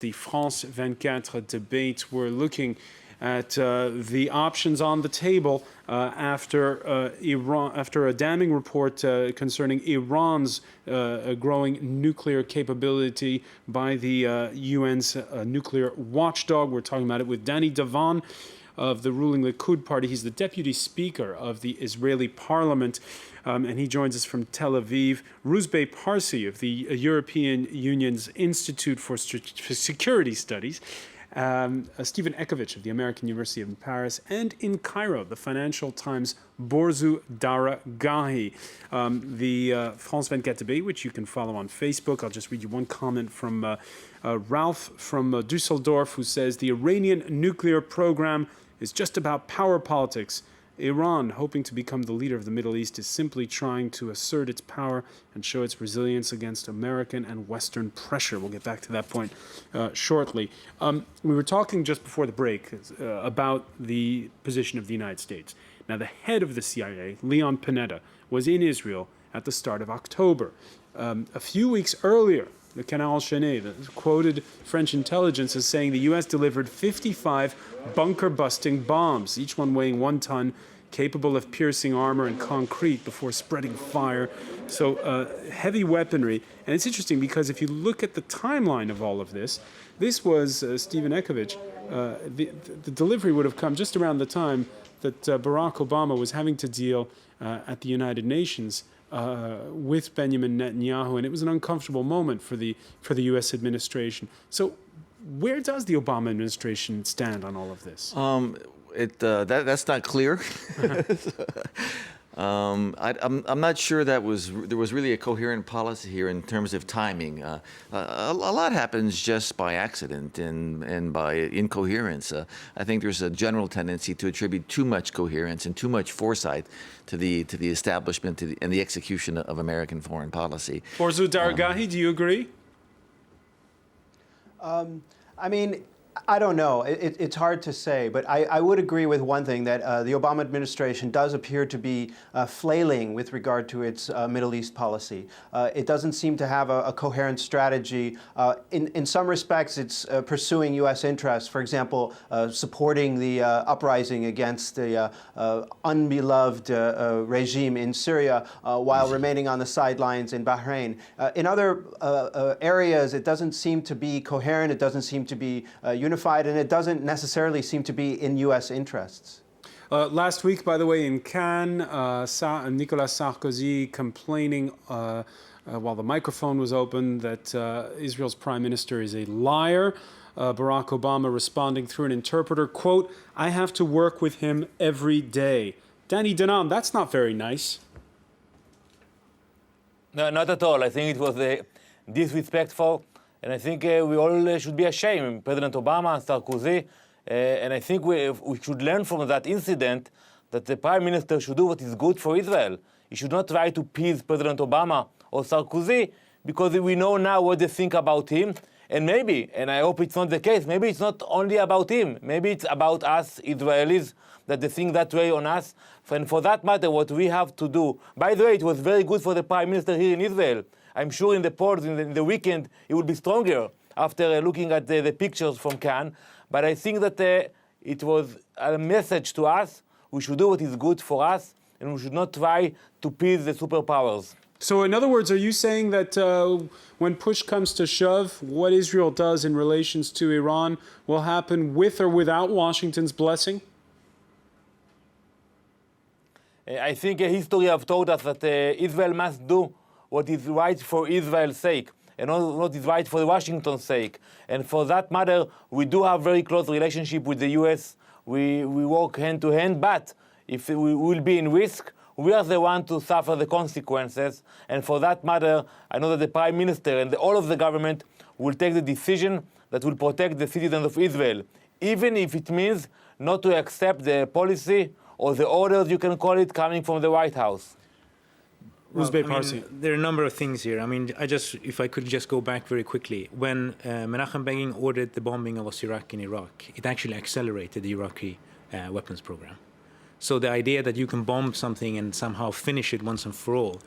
The France 24 debate. We're looking at the options on the table after a damning report concerning Iran's growing nuclear capability by the UN's nuclear watchdog. We're talking about it with Danny Davan of the ruling Likud party. He's the deputy speaker of the Israeli parliament, and he joins us from Tel Aviv. Rusbeh Parsi of the European Union's Institute for Security Studies, Stephen Ekovich of the American University of Paris, and in Cairo, the Financial Times' Borzu Daragahi. The France 24 debate, which you can follow on Facebook. I'll just read you one comment from Ralph from Dusseldorf, who says, the Iranian nuclear program is just about power politics. Iran, hoping to become the leader of the Middle East, is simply trying to assert its power and show its resilience against American and Western pressure. We'll get back to that point shortly. We were talking just before the break about the position of the United States. Now, the head of the CIA, Leon Panetta, was in Israel at the start of October. A few weeks earlier, the Canal Enchaîné, the quoted French intelligence, as saying the U.S. delivered 55 bunker-busting bombs, each one weighing 1 ton, capable of piercing armor and concrete before spreading fire. So heavy weaponry. And it's interesting because if you look at the timeline of all of this, this was, Stephen Ekovich, the delivery would have come just around the time that Barack Obama was having to deal at the United Nations with Benjamin Netanyahu, and it was an uncomfortable moment for the U.S. administration. So, where does the Obama administration stand on all of this? That's not clear. I'm not sure there was really a coherent policy here in terms of timing. A lot happens just by accident and by incoherence. I think there's a general tendency to attribute too much coherence and too much foresight to the establishment and the execution of American foreign policy. Borzu Daragahi, do you agree? I mean, I don't know. It's hard to say, but I would agree with one thing, that the Obama administration does appear to be flailing with regard to its Middle East policy. It doesn't seem to have a coherent strategy. In some respects, it's pursuing U.S. interests, for example, supporting the uprising against the unbeloved regime in Syria while remaining on the sidelines in Bahrain. In other areas, it doesn't seem to be coherent. It doesn't seem to be unified, and it doesn't necessarily seem to be in U.S. interests. Last week, by the way, in Cannes, Nicolas Sarkozy complaining while the microphone was open that Israel's prime minister is a liar. Barack Obama responding through an interpreter, quote, I have to work with him every day. Danny Davan, that's not very nice. No, not at all. I think it was disrespectful. And I think we all should be ashamed, President Obama and Sarkozy. And I think we should learn from that incident that the Prime Minister should do what is good for Israel. He should not try to appease President Obama or Sarkozy, because we know now what they think about him. And maybe, and I hope it's not the case, maybe it's not only about him. Maybe it's about us Israelis, that they think that way on us. And for that matter, what we have to do. By the way, it was very good for the Prime Minister here in Israel. I'm sure in the polls in the weekend it will be stronger after looking at the pictures from Cannes. But I think that it was a message to us. We should do what is good for us, and we should not try to please the superpowers. So in other words, are you saying that when push comes to shove, what Israel does in relations to Iran will happen with or without Washington's blessing? I think history have told us that Israel must do what is right for Israel's sake, and not what is right for Washington's sake. And for that matter, we do have very close relationship with the U.S. We work hand to hand, but if we will be in risk, we are the one to suffer the consequences. And for that matter, I know that the Prime Minister and all of the government will take the decision that will protect the citizens of Israel, even if it means not to accept the policy or the orders, you can call it, coming from the White House. Well, there are a number of things here. I mean, if I could just go back very quickly. When Menachem Begin ordered the bombing of Osirak in Iraq, it actually accelerated the Iraqi weapons program. So the idea that you can bomb something and somehow finish it once and for all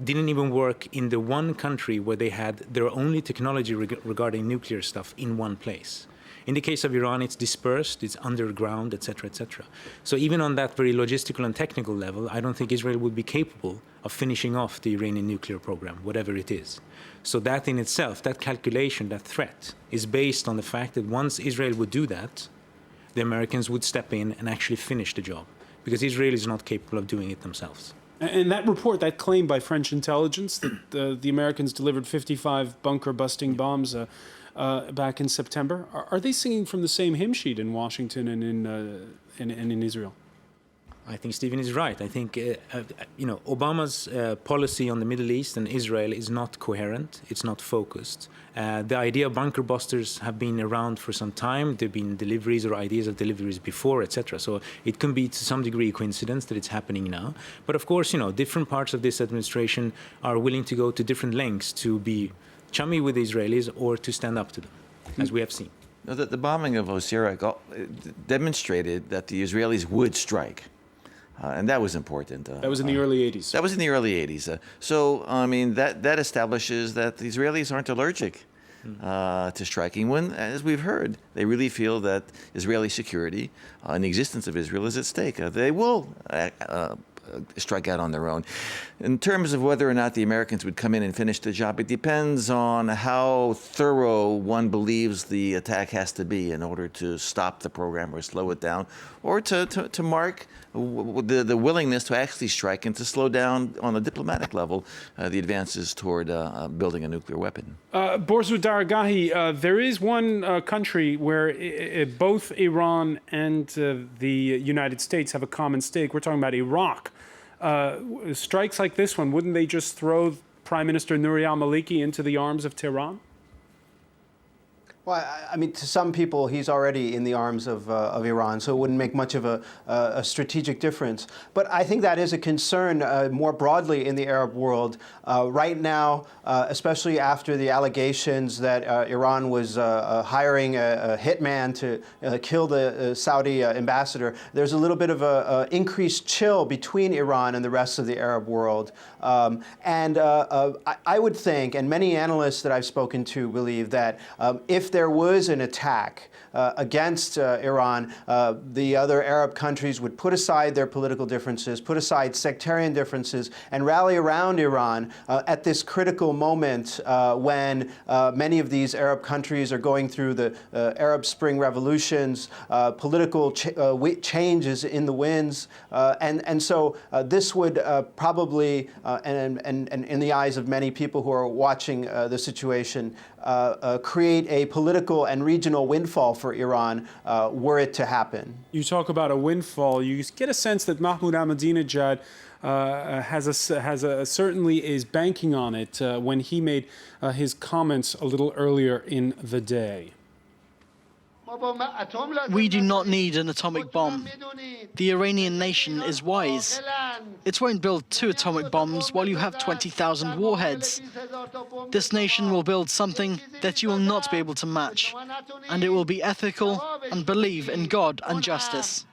didn't even work in the one country where they had their only technology regarding nuclear stuff in one place. In the case of Iran, it's dispersed, it's underground, etc., etc. So even on that very logistical and technical level, I don't think Israel would be capable of finishing off the Iranian nuclear program, whatever it is. So that in itself, that calculation, that threat, is based on the fact that once Israel would do that, the Americans would step in and actually finish the job, because Israel is not capable of doing it themselves. And that report, that claim by French intelligence that the Americans delivered 55 bunker-busting bombs back in September, are they singing from the same hymn sheet in Washington and in Israel? I think Stephen is right. I think Obama's policy on the Middle East and Israel is not coherent. It's not focused. The idea of bunker busters have been around for some time. There have been deliveries or ideas of deliveries before, etc. So it can be to some degree a coincidence that it's happening now. But of course, different parts of this administration are willing to go to different lengths to be chummy with the Israelis or to stand up to them, as we have seen. Now, the bombing of Osirak demonstrated that the Israelis would strike. And that was important. That was in the early 80s. That was in the early 80s. So, I mean, that establishes that the Israelis aren't allergic to striking when, as we've heard, they really feel that Israeli security and the existence of Israel is at stake. They will strike out on their own. In terms of whether or not the Americans would come in and finish the job, it depends on how thorough one believes the attack has to be in order to stop the program or slow it down, or to mark the willingness to actually strike and to slow down on a diplomatic level the advances toward building a nuclear weapon. Borzu Daragahi, there is one country where both Iran and the United States have a common stake. We're talking about Iraq. Strikes like this one, wouldn't they just throw Prime Minister Nouri al-Maliki into the arms of Tehran? Well, I mean, to some people, he's already in the arms of Iran, so it wouldn't make much of a strategic difference. But I think that is a concern more broadly in the Arab world. Right now, especially after the allegations that Iran was hiring a hitman to kill the Saudi ambassador, there's a little bit of an increased chill between Iran and the rest of the Arab world. I would think, and many analysts that I've spoken to believe that if there was an attack against Iran, the other Arab countries would put aside their political differences, put aside sectarian differences, and rally around Iran at this critical moment when many of these Arab countries are going through the Arab Spring revolutions, political changes in the winds, and so this would probably, and in the eyes of many people who are watching the situation, create a political and regional windfall for Iran were it to happen. You talk about a windfall. You get a sense that Mahmoud Ahmadinejad certainly is banking on it when he made his comments a little earlier in the day. We do not need an atomic bomb. The Iranian nation is wise. It won't build 2 atomic bombs while you have 20,000 warheads. This nation will build something that you will not be able to match, and it will be ethical and believe in God and justice.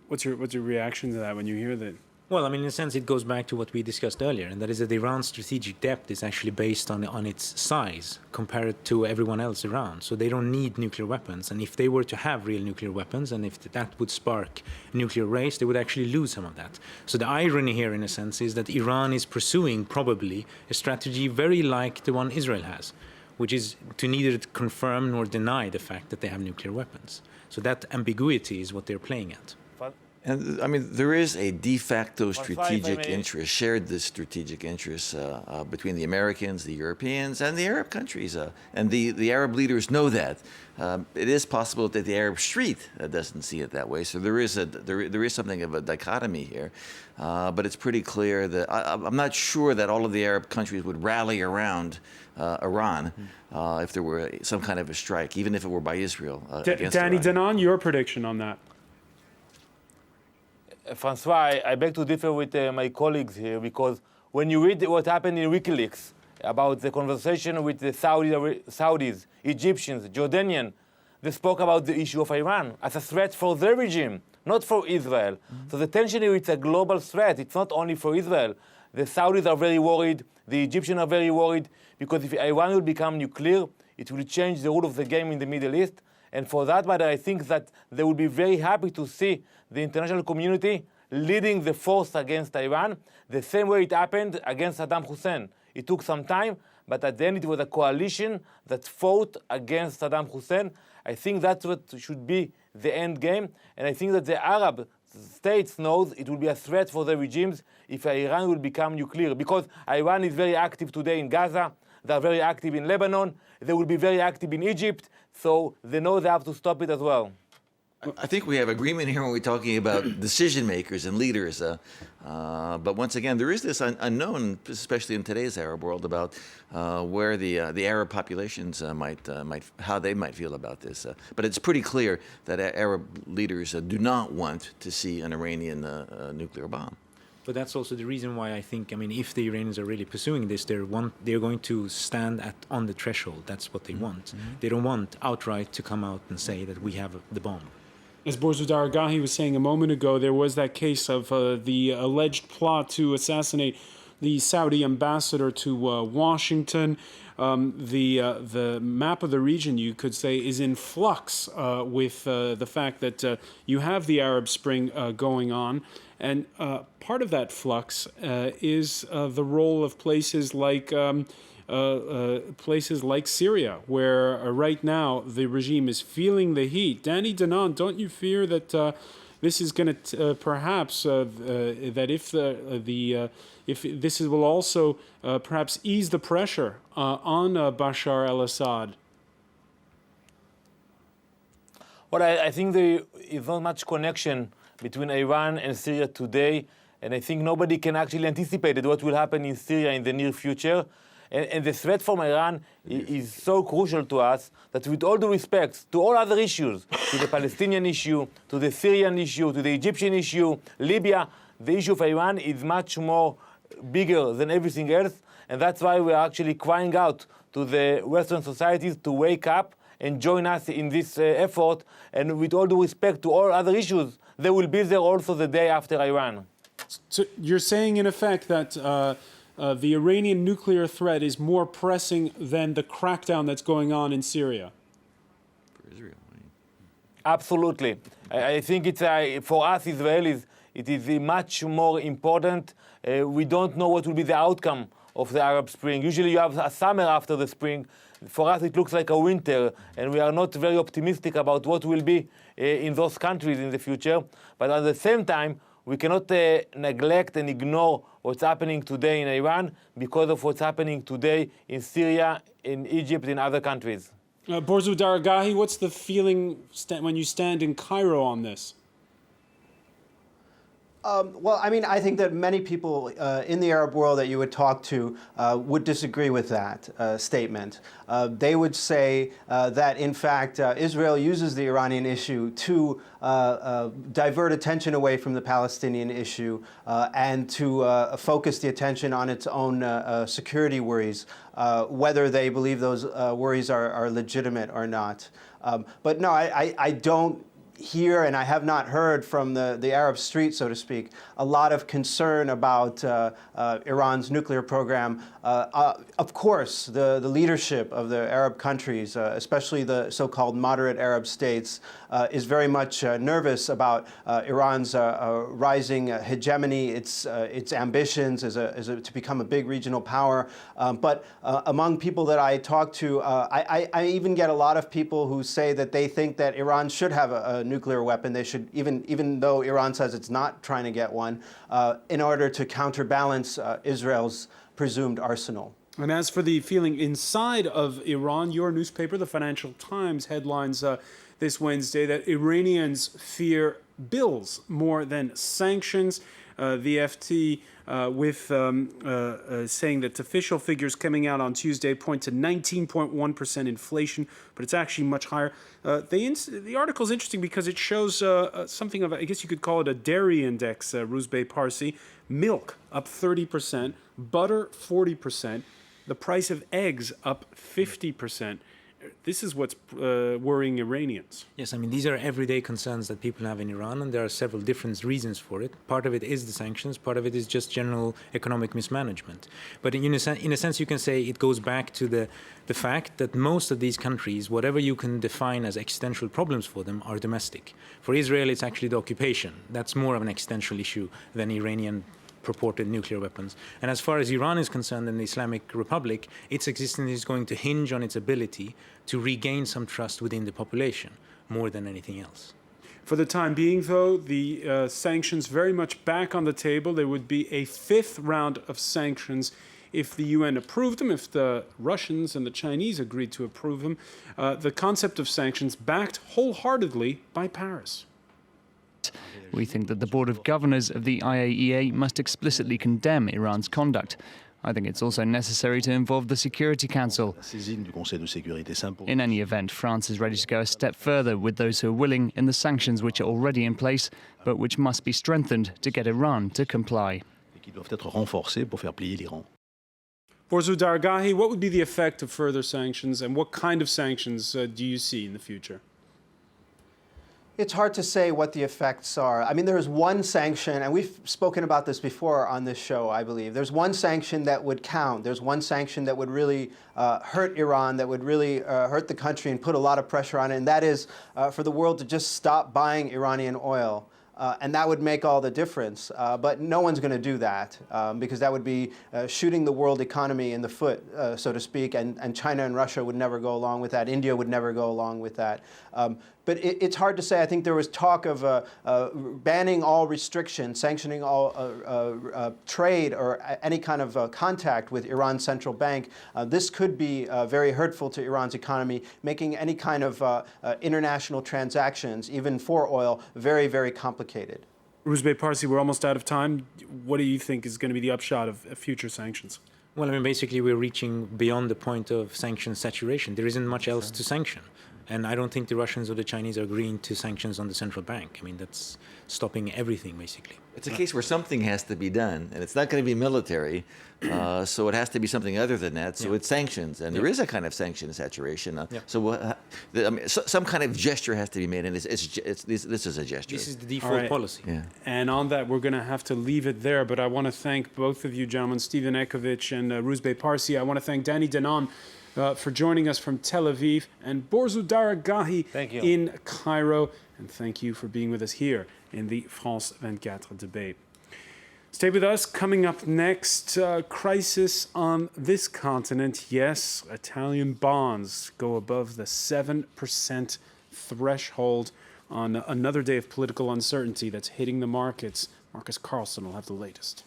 What's your reaction to that when you hear that? Well, I mean, in a sense, it goes back to what we discussed earlier, and that is that Iran's strategic depth is actually based on its size compared to everyone else around. So they don't need nuclear weapons. And if they were to have real nuclear weapons, and if that would spark a nuclear race, they would actually lose some of that. So the irony here, in a sense, is that Iran is pursuing probably a strategy very like the one Israel has, which is to neither confirm nor deny the fact that they have nuclear weapons. So that ambiguity is what they're playing at. And I mean, there is a de facto strategic interest, shared this strategic interest between the Americans, the Europeans, and the Arab countries. And the Arab leaders know that. It is possible that the Arab street doesn't see it that way. So there is something of a dichotomy here. But it's pretty clear that I'm not sure that all of the Arab countries would rally around Iran if there were some kind of a strike, even if it were by Israel. Danny Danon, your prediction on that? François, I beg to differ with my colleagues here, because when you read what happened in WikiLeaks about the conversation with the Saudis, Egyptians, Jordanian, they spoke about the issue of Iran as a threat for their regime, not for Israel. So the tension here, it's a global threat. It's not only for Israel. The Saudis are very worried. The Egyptians are very worried because if Iran will become nuclear, it will change the rule of the game in the Middle East. And for that matter, I think that they will be very happy to see the international community leading the force against Iran, the same way it happened against Saddam Hussein. It took some time, but at the end it was a coalition that fought against Saddam Hussein. I think that's what should be the end game. And I think that the Arab states knows it will be a threat for their regimes if Iran will become nuclear. Because Iran is very active today in Gaza. They're very active in Lebanon. They will be very active in Egypt. So they know they have to stop it as well. I think we have agreement here when we're talking about decision makers and leaders. But once again, there is this unknown, especially in today's Arab world, about where the Arab populations how they might feel about this. But it's pretty clear that Arab leaders do not want to see an Iranian nuclear bomb. But that's also the reason why I think, if the Iranians are really pursuing this, they're going to stand on the threshold. That's what they want. Mm-hmm. They don't want outright to come out and say that we have the bomb. As Borzu Daragahi was saying a moment ago, there was that case of the alleged plot to assassinate the Saudi ambassador to Washington. The map of the region, you could say, is in flux with the fact that you have the Arab Spring going on. And part of that flux is the role of places like Syria, where right now the regime is feeling the heat. Danny Danon, don't you fear that this is going to perhaps that if this will also perhaps ease the pressure on Bashar al-Assad? Well, I think there is not much connection between Iran and Syria today, and I think nobody can actually anticipate what will happen in Syria in the near future. And the threat from Iran is so crucial to us that with all due respect to all other issues, to the Palestinian issue, to the Syrian issue, to the Egyptian issue, Libya, the issue of Iran is much more bigger than everything else. And that's why we're actually crying out to the Western societies to wake up and join us in this effort. And with all due respect to all other issues, they will be there also the day after Iran. So you're saying, in effect, that the Iranian nuclear threat is more pressing than the crackdown that's going on in Syria? For Israel, Absolutely. I think it's for us Israelis, it is much more important. We don't know what will be the outcome of the Arab Spring. Usually you have a summer after the spring. For us, it looks like a winter, and we are not very optimistic about what will be in those countries in the future. But at the same time, we cannot neglect and ignore what's happening today in Iran because of what's happening today in Syria, in Egypt, in other countries. Borzu Daragahi, what's the feeling when you stand in Cairo on this? Well, I think that many people in the Arab world that you would talk to would disagree with that statement. They would say that, in fact, Israel uses the Iranian issue to divert attention away from the Palestinian issue and to focus the attention on its own security worries, whether they believe those worries are legitimate or not. But no, I don't hear, and I have not heard from the Arab street, so to speak, a lot of concern about Iran's nuclear program. Of course, the leadership of the Arab countries, especially the so-called moderate Arab states, is very much nervous about Iran's rising hegemony, its ambitions to become a big regional power. But among people that I talk to, I even get a lot of people who say that they think that Iran should have a nuclear weapon. They should, even though Iran says it's not trying to get one, in order to counterbalance Israel's presumed arsenal. And as for the feeling inside of Iran, your newspaper, the Financial Times, headlines this Wednesday that Iranians fear bills more than sanctions. The FT saying that official figures coming out on Tuesday point to 19.1% inflation, but it's actually much higher. The article is interesting because it shows something of, I guess you could call it a dairy index, Ruzbe Parsi. Milk up 30%, butter 40%, the price of eggs up 50%. This is what's worrying Iranians. Yes, I mean, these are everyday concerns that people have in Iran, and there are several different reasons for it. Part of it is the sanctions, part of it is just general economic mismanagement. But in a sense, you can say it goes back to the fact that most of these countries, whatever you can define as existential problems for them, are domestic. For Israel, it's actually the occupation. That's more of an existential issue than Iranian purported nuclear weapons. And as far as Iran is concerned and the Islamic Republic, its existence is going to hinge on its ability to regain some trust within the population more than anything else. For the time being, though, the sanctions very much back on the table. There would be a fifth round of sanctions if the UN approved them, if the Russians and the Chinese agreed to approve them. The concept of sanctions backed wholeheartedly by Paris. We think that the Board of Governors of the IAEA must explicitly condemn Iran's conduct. I think it's also necessary to involve the Security Council. In any event, France is ready to go a step further with those who are willing in the sanctions which are already in place, but which must be strengthened to get Iran to comply. Borzou Daragahi, what would be the effect of further sanctions, and what kind of sanctions do you see in the future? It's hard to say what the effects are. I mean, there's one sanction, and we've spoken about this before on this show, I believe. There's one sanction that would count. There's one sanction that would really hurt Iran, that would really hurt the country and put a lot of pressure on it, and that is for the world to just stop buying Iranian oil. And that would make all the difference. But no one's going to do that because that would be shooting the world economy in the foot, so to speak, and China and Russia would never go along with that. India would never go along with that. But it's hard to say. I think there was talk of banning all restrictions, sanctioning all trade or any kind of contact with Iran's central bank. This could be very hurtful to Iran's economy, making any kind of international transactions, even for oil, very, very complicated. Rouzbeh Parsi, we're almost out of time. What do you think is going to be the upshot of future sanctions? Well, I mean, basically, we're reaching beyond the point of sanction saturation. There isn't much else to sanction. And I don't think the Russians or the Chinese are agreeing to sanctions on the central bank. I mean, that's stopping everything, basically. It's a case where something has to be done, and it's not going to be military, so it has to be something other than that. So it's sanctions, and there is a kind of sanction saturation. So some kind of gesture has to be made, and this is a gesture. This is the default policy. Yeah. And on that, we're going to have to leave it there. But I want to thank both of you, gentlemen, Stephen Ekovich and Rouzbeh Parsi. I want to thank Danny Danon for joining us from Tel Aviv, and Borzou Daragahi in Cairo. And thank you for being with us here in the France 24 debate. Stay with us. Coming up next, crisis on this continent. Yes, Italian bonds go above the 7% threshold on another day of political uncertainty that's hitting the markets. Marcus Carlson will have the latest.